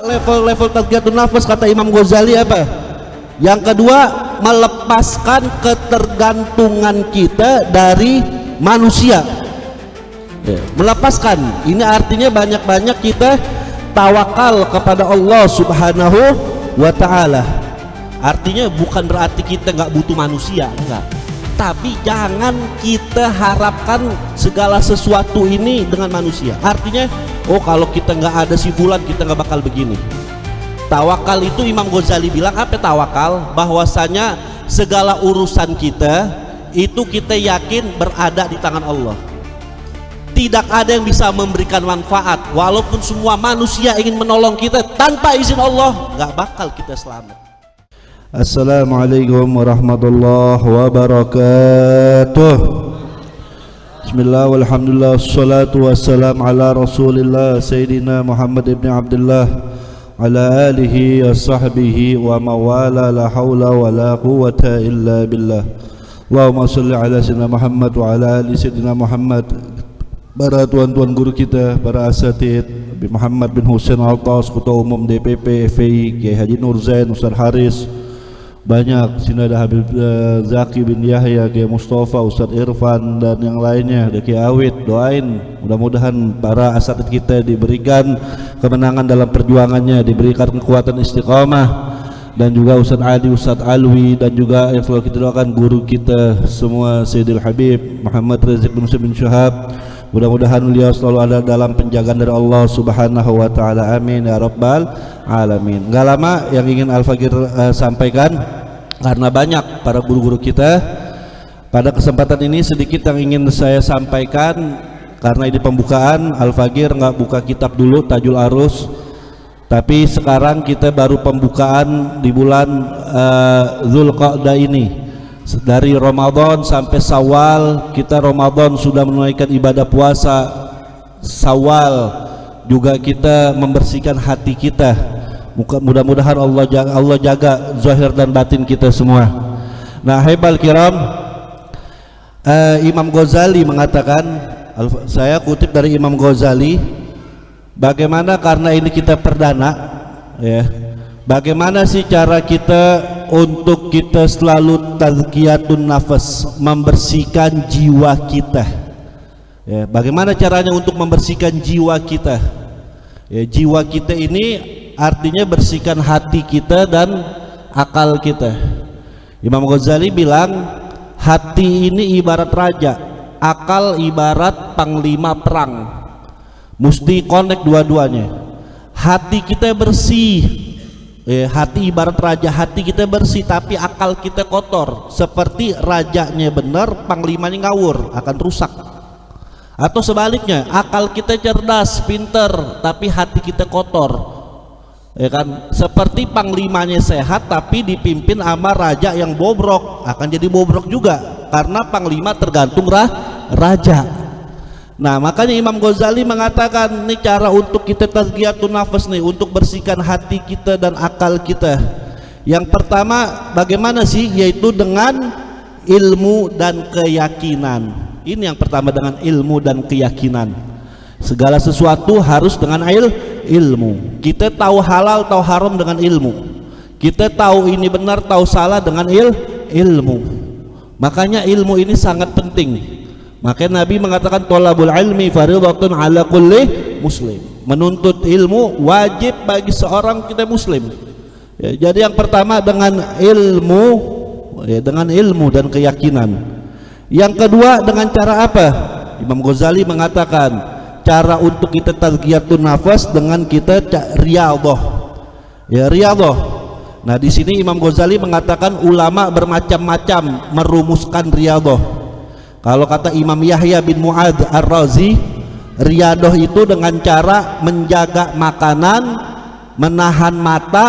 level-level tazkiyatun nafas kata Imam Ghazali apa? Yang kedua, melepaskan ketergantungan kita dari manusia. Melepaskan, ini artinya banyak-banyak kita tawakal kepada Allah Subhanahu wa ta'ala. Artinya bukan berarti kita nggak butuh manusia, enggak. Tapi jangan kita harapkan segala sesuatu ini dengan manusia. Artinya, oh kalau kita nggak ada si fulan kita nggak bakal begini. Tawakal itu Imam Ghazali bilang apa tawakal? Bahwasanya segala urusan kita itu kita yakin berada di tangan Allah. Tidak ada yang bisa memberikan manfaat. Walaupun semua manusia ingin menolong kita, tanpa izin Allah nggak bakal kita selamat. Assalamualaikum warahmatullahi wabarakatuh. Bismillah walhamdulillah wassalatu wassalamu ala rasulillah Sayyidina Muhammad ibn Abdullah ala alihi wa sahbihi wa mawala la hawla wa la quwwata illa billah. Allahumma salli ala Sayyidina Muhammad wa ala ali Sayyidina Muhammad. Para tuan-tuan guru kita, para asatid Muhammad bin Husain Al-Tas, Ketua Umum DPP FPI, Kiai Haji Nur Zain, Ustaz Haris, banyak sini ada Habib Zaki bin Yahya, Kiai Mustafa, Ustaz Irfan dan yang lainnya, ada Kiai Awid. Doain mudah-mudahan para asatid kita diberikan kemenangan dalam perjuangannya, diberikan kekuatan istiqamah, dan juga Ustaz Adi, Ustaz Alwi, dan juga yang selalu kita doakan guru kita semua Sayyidil Habib Muhammad Rizq bin Muslim bin Syahab. Mudah-mudahan beliau selalu ada dalam penjagaan dari Allah Subhanahu wa ta'ala. Amin ya rabbal alamin. Gak lama yang ingin Al-Fagir sampaikan, karena banyak para guru-guru kita. Pada kesempatan ini sedikit yang ingin saya sampaikan, karena ini pembukaan. Al-Fagir nggak buka kitab dulu Tajul Arus, tapi sekarang kita baru pembukaan di bulan Dzulqa'dah ini. Dari Ramadan sampai Syawal, kita Ramadan sudah menunaikan ibadah puasa, Syawal juga kita membersihkan hati kita. Mudah-mudahan Allah jaga zahir dan batin kita semua. Nah, haibal kiram, Imam Ghazali mengatakan, saya kutip dari Imam Ghazali, bagaimana karena ini kita perdana ya, bagaimana sih cara kita untuk kita selalu tazkiyatun nafas, membersihkan jiwa kita ya, bagaimana caranya untuk membersihkan jiwa kita ya, jiwa kita ini artinya bersihkan hati kita dan akal kita. Imam Ghazali bilang hati ini ibarat raja, akal ibarat panglima perang, mesti connect dua-duanya. Hati kita bersih, hati ibarat raja, hati kita bersih tapi akal kita kotor. Seperti rajanya benar, panglimanya ngawur, akan rusak. Atau sebaliknya, akal kita cerdas, pinter, tapi hati kita kotor, ya kan? Seperti panglimanya sehat tapi dipimpin sama raja yang bobrok, akan jadi bobrok juga, karena panglima tergantung raja. Nah, makanya Imam Ghazali mengatakan ini cara untuk kita tazkiyatun nafas nih, untuk bersihkan hati kita dan akal kita. Yang pertama bagaimana sih? Yaitu dengan ilmu dan keyakinan. Ini yang pertama, dengan ilmu dan keyakinan. Segala sesuatu harus dengan ilmu. Kita tahu halal, tahu haram dengan ilmu. Kita tahu ini benar, tahu salah dengan ilmu. Makanya ilmu ini sangat penting. Makanya Nabi mengatakan thalabul ilmi fardhatun ala kulli muslim. Menuntut ilmu wajib bagi seorang kita muslim. Ya, jadi yang pertama dengan ilmu, ya, dengan ilmu dan keyakinan. Yang kedua dengan cara apa? Imam Ghazali mengatakan cara untuk kita tazkiyatun nafas dengan kita riyadhah. Ya, riyadhah. Nah, di sini Imam Ghazali mengatakan ulama bermacam-macam merumuskan riyadhah. Kalau kata Imam Yahya bin Mu'adz Ar-Razi, riyadhah itu dengan cara menjaga makanan, menahan mata,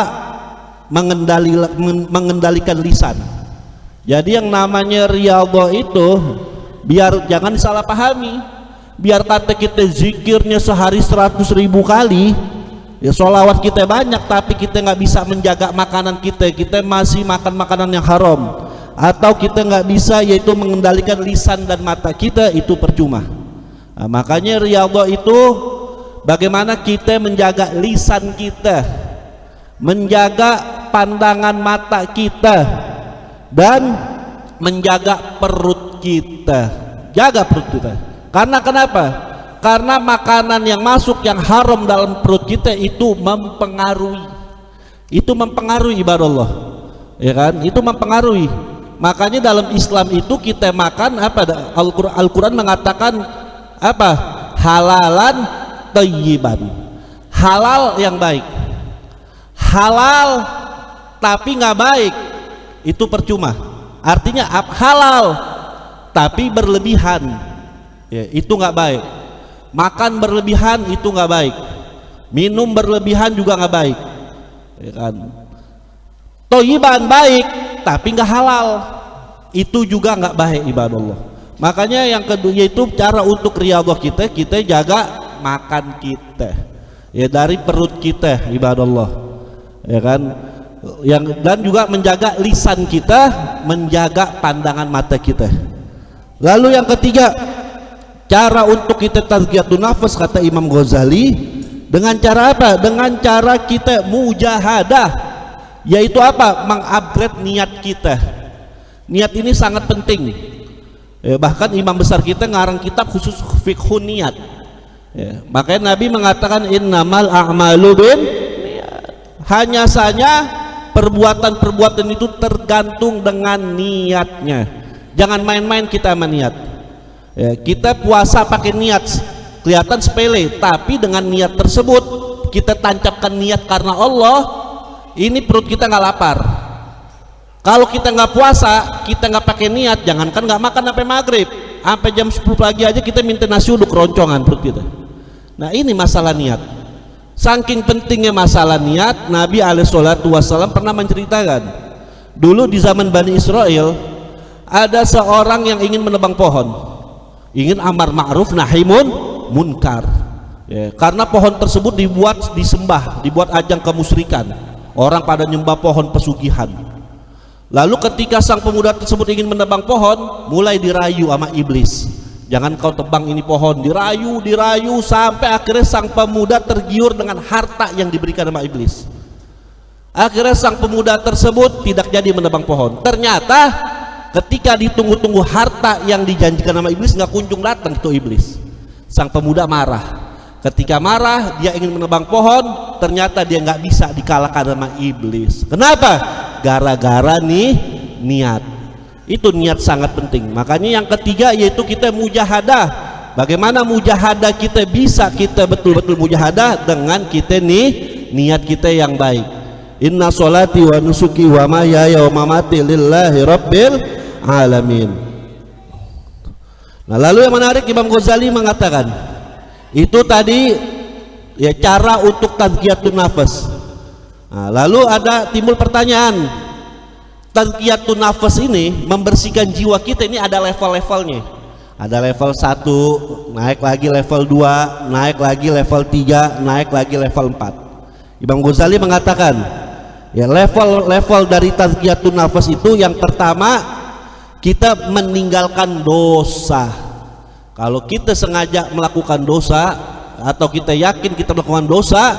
mengendalikan lisan. Jadi yang namanya riyadhah itu biar jangan salah pahami. Biar kata kita zikirnya sehari 100.000 kali, ya sholawat kita banyak tapi kita nggak bisa menjaga makanan kita masih makan makanan yang haram. Atau kita nggak bisa yaitu mengendalikan lisan dan mata kita, itu percuma. Nah, makanya riyadhah itu bagaimana kita menjaga lisan kita menjaga pandangan mata kita, dan menjaga perut kita. Jaga perut kita. Karena kenapa? Karena makanan yang masuk yang haram dalam perut kita itu mempengaruhi. Itu mempengaruhi ibadah Allah. Ya kan? Itu mempengaruhi. Makanya dalam Islam itu kita makan apa? Al-Qur'an mengatakan apa? Halalan thayyiban. Halal yang baik. Halal tapi nggak baik itu percuma. Artinya halal tapi berlebihan, ya, itu nggak baik. Makan berlebihan itu nggak baik. Minum berlebihan juga nggak baik, ya kan? Thayyiban baik tapi nggak halal, itu juga nggak baik ibadah Allah. Makanya yang kedua yaitu cara untuk riyadhah kita jaga makan kita, ya, dari perut kita ibadah Allah, ya kan? Dan juga menjaga lisan kita, menjaga pandangan mata kita. Lalu yang ketiga, cara untuk kita tazkiyatun nafas kata Imam Ghazali, dengan cara apa? Dengan cara kita mujahadah, yaitu apa? Mengupgrade niat kita. Niat ini sangat penting, ya, bahkan imam besar kita ngarang kitab khusus fiqhun niat, ya, makanya Nabi mengatakan innamal a'malu bin niat. Hanya saja perbuatan-perbuatan itu tergantung dengan niatnya. Jangan main-main kita sama niat, ya, kita puasa pakai niat kelihatan sepele, tapi dengan niat tersebut kita tancapkan niat karena Allah, ini perut kita nggak lapar. Kalau kita nggak puasa, kita nggak pakai niat, jangankan nggak makan sampai maghrib, sampai jam 10 pagi aja kita minta nasi uduk keroncongan perut kita. Nah ini masalah niat. Saking pentingnya masalah niat, Nabi SAW pernah menceritakan, dulu di zaman Bani Israel ada seorang yang ingin menebang pohon, ingin amar ma'ruf nahi munkar, ya, karena pohon tersebut disembah, dibuat ajang kemusyrikan, orang pada nyembah pohon pesugihan. Lalu ketika sang pemuda tersebut ingin menebang pohon, mulai dirayu sama iblis, jangan kau tebang ini pohon, dirayu sampai akhirnya sang pemuda tergiur dengan harta yang diberikan sama iblis. Akhirnya sang pemuda tersebut tidak jadi menebang pohon. Ternyata ketika ditunggu-tunggu harta yang dijanjikan sama iblis nggak kunjung datang itu iblis. Sang pemuda marah. Ketika marah dia ingin menebang pohon, ternyata dia nggak bisa dikalahkan sama iblis. Kenapa? Gara-gara nih niat. Itu niat sangat penting. Makanya yang ketiga yaitu kita mujahadah. Bagaimana mujahadah kita bisa kita betul-betul mujahadah dengan kita nih niat kita yang baik. Inna sholati wa nusuki wa mahyaya wa mamati lillahi rabbil alamin. Nah lalu yang menarik Imam Ghazali mengatakan itu tadi ya cara untuk tazkiyatun nafas. Nah, lalu ada timbul pertanyaan, tazkiyatun nafas ini membersihkan jiwa kita ini ada level-levelnya. Ada level 1, naik lagi level 2, naik lagi level 3, naik lagi level 4. Imam Ghazali mengatakan ya level-level dari tazkiyatun nafas itu yang pertama kita meninggalkan dosa. Kalau kita sengaja melakukan dosa atau kita yakin kita melakukan dosa,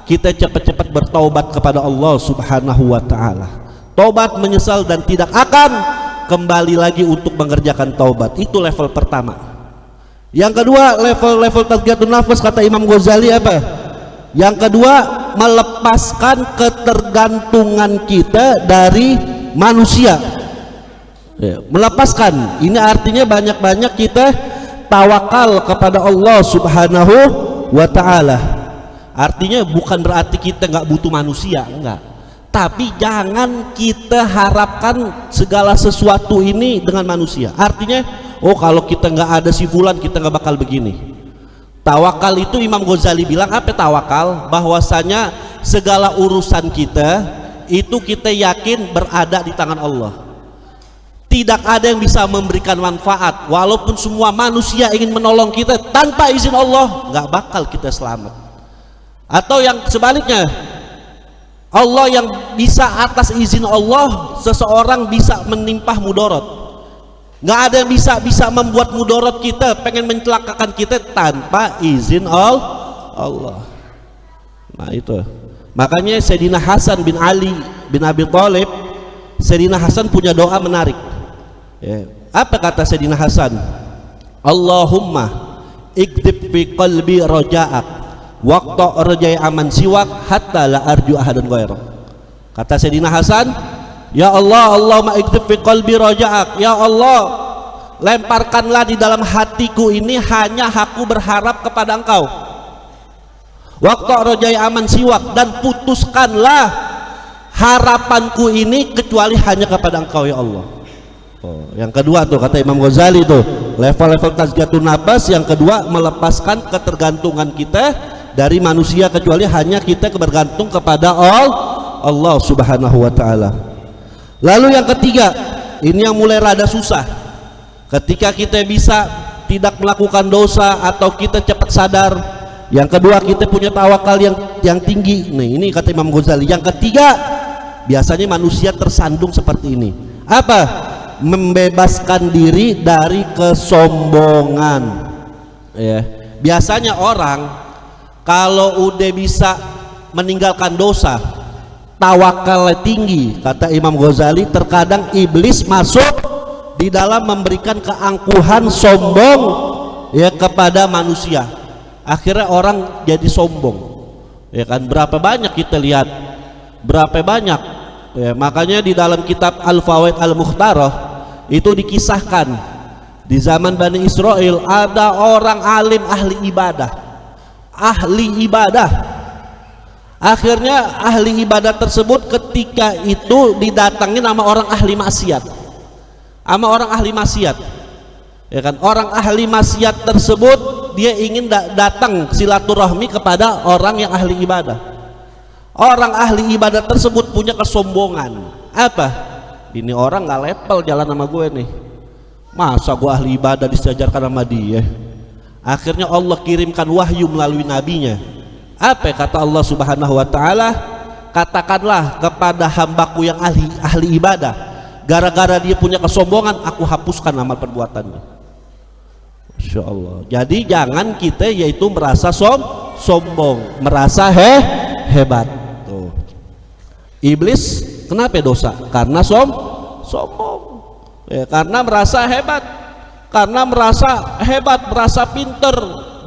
kita cepat-cepat bertaubat kepada Allah Subhanahu wa taala. Taubat menyesal dan tidak akan kembali lagi untuk mengerjakan taubat. Itu level pertama. Yang kedua, level tazkiyatun nafas kata Imam Ghazali apa? Yang kedua, melepaskan ketergantungan kita dari manusia. Ya, melepaskan. Ini artinya banyak-banyak kita tawakal kepada Allah Subhanahu wa taala. Artinya bukan berarti kita nggak butuh manusia, enggak. Tapi jangan kita harapkan segala sesuatu ini dengan manusia. Artinya, oh kalau kita nggak ada si fulan kita nggak bakal begini. Tawakal itu Imam Ghazali bilang apa tawakal? Bahwasanya segala urusan kita itu kita yakin berada di tangan Allah. Tidak ada yang bisa memberikan manfaat. Walaupun semua manusia ingin menolong kita, tanpa izin Allah nggak bakal kita selamat. Atau yang sebaliknya, Allah yang bisa atas izin Allah seseorang bisa menimpah mudarat. Nggak ada yang bisa membuat mudarat kita, pengen mencelakakan kita tanpa izin Allah. Nah itu. Makanya Sayyidina Hasan bin Ali bin Abi Thalib, Sayyidina Hasan punya doa menarik ya. Apa kata Sayyidina Hasan? Allahumma ikdib fi qalbi raja'ak waqta rajai aman siwak hatta la arju ahadan ghairak. Kata Sayyidina Hasan, ya Allah, Allahumma ikdib fi qalbi raja'ak, ya Allah, lemparkanlah di dalam hatiku ini hanya aku berharap kepada Engkau. Waktu rojai aman siwak, dan putuskanlah harapanku ini kecuali hanya kepada Engkau ya Allah. Yang kedua tuh kata Imam Ghazali tuh, level-level tazkiyatun nafas. Yang kedua, melepaskan ketergantungan kita dari manusia kecuali hanya kita bergantung kepada Allah Subhanahu wa taala. Lalu yang ketiga, ini yang mulai rada susah. Ketika kita bisa tidak melakukan dosa atau kita cepat sadar. Yang kedua, kita punya tawakal yang tinggi. Nih, ini kata Imam Ghazali. Yang ketiga, biasanya manusia tersandung seperti ini. Apa? Membebaskan diri dari kesombongan. Ya. Biasanya orang kalau udah bisa meninggalkan dosa, tawakalnya tinggi. Kata Imam Ghazali, terkadang iblis masuk di dalam memberikan keangkuhan sombong ya kepada manusia. Akhirnya orang jadi sombong ya kan. Berapa banyak kita lihat, berapa banyak ya. Makanya di dalam kitab Al-Fawaid Al-Mukhtarah itu dikisahkan di zaman Bani Israel ada orang alim ahli ibadah. Akhirnya ahli ibadah tersebut ketika itu didatangi nama orang ahli maksiat, sama orang ahli maksiat ya kan. Orang ahli maksiat tersebut dia ingin datang silaturahmi kepada orang yang ahli ibadah. Orang ahli ibadah tersebut punya kesombongan. Apa? Ini orang nggak level jalan sama gue nih. Masa gue ahli ibadah disejajarkan sama dia? Akhirnya Allah kirimkan wahyu melalui nabinya. Apa kata Allah Subhanahu wa taala? Katakanlah kepada hambaku yang ahli ibadah, gara-gara dia punya kesombongan, aku hapuskan amal perbuatannya. Insya Allah. Jadi jangan kita yaitu merasa sombong, merasa hebat. Tuh. Iblis kenapa dosa? Karena sombong. Ya, karena merasa hebat, merasa pinter,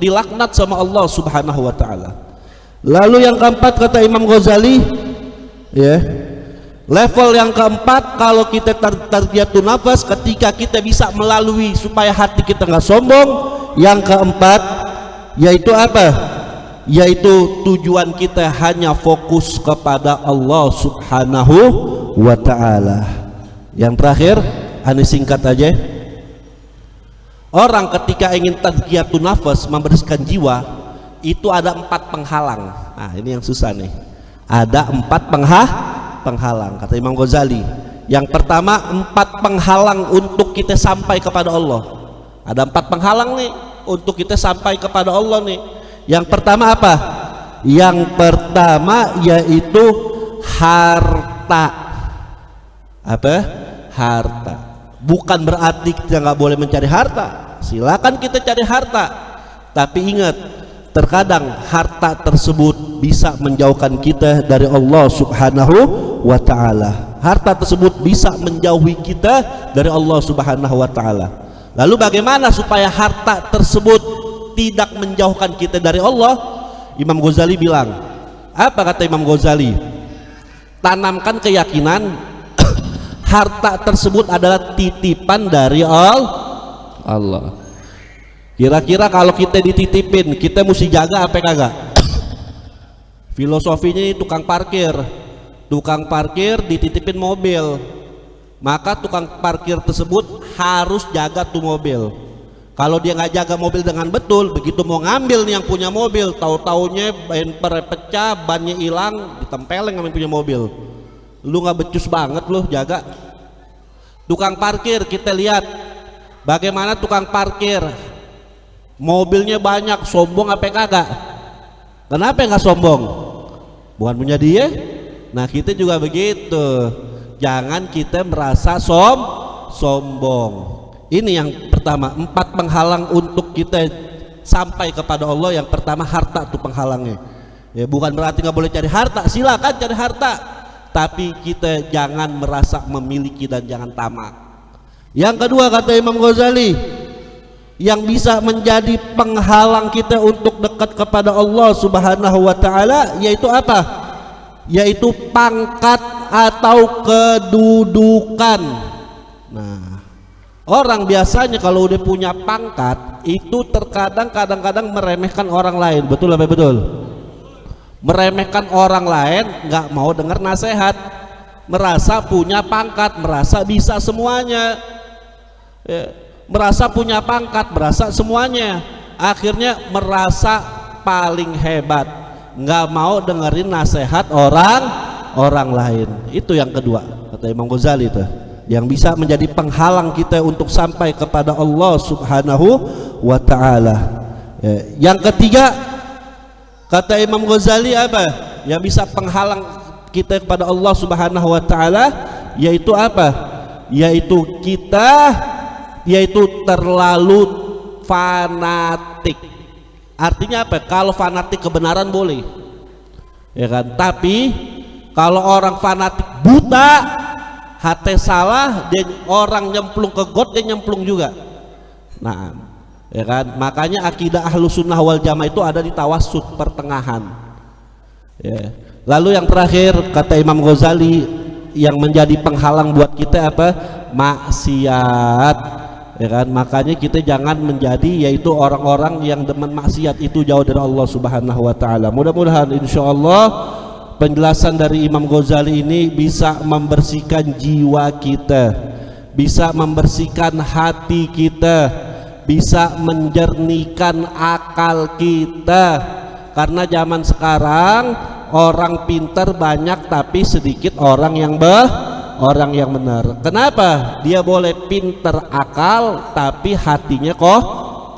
dilaknat sama Allah Subhanahu wa taala. Lalu yang keempat kata Imam Ghazali, ya. Level yang keempat, kalau kita tarbiyatun nafas, ketika kita bisa melalui supaya hati kita nggak sombong. Yang keempat yaitu apa? Yaitu tujuan kita hanya fokus kepada Allah Subhanahu wa ta'ala. Yang terakhir, ini singkat aja. Orang ketika ingin tarbiyatun nafas, membersihkan jiwa, itu ada 4 penghalang. Nah, ini yang susah nih. Ada 4 penghalang kata Imam Ghazali. Yang pertama, 4 penghalang untuk kita sampai kepada Allah. Ada 4 penghalang nih untuk kita sampai kepada Allah nih. Yang pertama apa? Yang pertama yaitu harta. Apa? Harta. Bukan berarti kita nggak boleh mencari harta. Silakan kita cari harta. Tapi ingat, terkadang harta tersebut bisa menjauhkan kita dari Allah Subhanahu wa ta'ala. Harta tersebut bisa menjauhi kita dari Allah Subhanahu wa ta'ala. Lalu bagaimana supaya harta tersebut tidak menjauhkan kita dari Allah? Imam Ghazali bilang, apa kata Imam Ghazali? Tanamkan keyakinan harta tersebut adalah titipan dari Allah. Kira-kira kalau kita dititipin, kita mesti jaga apa kagak? Filosofinya tukang parkir dititipin mobil, maka tukang parkir tersebut harus jaga tuh mobil. Kalau dia nggak jaga mobil dengan betul, begitu mau ngambil nih yang punya mobil, tahu-taunya bumper pecah, bannya hilang, ditempelin sama yang punya mobil. Lu nggak becus banget lu jaga. Tukang parkir, kita lihat bagaimana tukang parkir, mobilnya banyak, sombong apa kagak? Kenapa nggak sombong? Bukan punya dia. Nah, kita juga begitu. Jangan kita merasa sombong. Ini yang pertama, 4 penghalang untuk kita sampai kepada Allah. Yang pertama harta tuh penghalangnya. Ya, bukan berarti nggak boleh cari harta, silakan cari harta, tapi kita jangan merasa memiliki dan jangan tamak. Yang kedua kata Imam Ghazali, yang bisa menjadi penghalang kita untuk dekat kepada Allah Subhanahu wa taala yaitu apa? Yaitu pangkat atau kedudukan. Nah, orang biasanya kalau udah punya pangkat itu terkadang kadang-kadang meremehkan orang lain, betul apa betul? Meremehkan orang lain, nggak mau dengar nasihat, merasa punya pangkat, merasa bisa semuanya, ya, merasa punya pangkat, merasa semuanya, akhirnya merasa paling hebat, nggak mau dengerin nasihat orang lain. Itu yang kedua kata Imam Ghazali itu, yang bisa menjadi penghalang kita untuk sampai kepada Allah Subhanahu wa taala. Ya, yang ketiga kata Imam Ghazali apa? Yang bisa penghalang kita kepada Allah Subhanahu wa taala yaitu apa? Yaitu terlalu fanatik. Artinya apa? Kalau fanatik kebenaran boleh, ya kan? Tapi kalau orang fanatik buta, hati salah, dia orang nyemplung ke got, dia nyemplung juga. Nah, ya kan, makanya akidah Ahlus Sunnah wal Jamaah itu ada di tawassut, pertengahan, ya. Lalu yang terakhir kata Imam Ghazali yang menjadi penghalang buat kita apa? Maksiat, ya kan, makanya kita jangan menjadi yaitu orang-orang yang demen maksiat, itu jauh dari Allah Subhanahu wa taala. Mudah-mudahan insyaallah penjelasan dari Imam Ghazali ini bisa membersihkan jiwa kita, bisa membersihkan hati kita, bisa menjernihkan akal kita. Karena zaman sekarang orang pintar banyak tapi sedikit orang yang benar. Kenapa? Dia boleh pintar akal tapi hatinya kok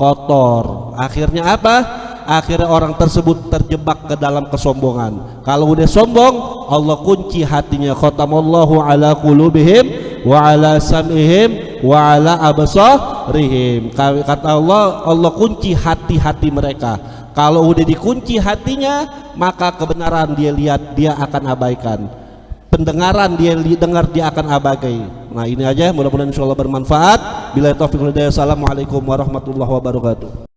kotor. Akhirnya apa? Akhirnya orang tersebut terjebak ke dalam kesombongan. Kalau udah sombong, Allah kunci hatinya. Khatamallahu ala qulubihim wa ala sam'ihim wa ala absarihim. Kata Allah, Allah kunci hati-hati mereka. Kalau udah dikunci hatinya, maka kebenaran dia lihat dia akan abaikan, pendengaran dia dengar dia akan abaikan. Nah, ini aja, mudah-mudahan insyaallah bermanfaat. Bila taufiq wal hidayah. Assalamualaikum warahmatullahi wabarakatuh.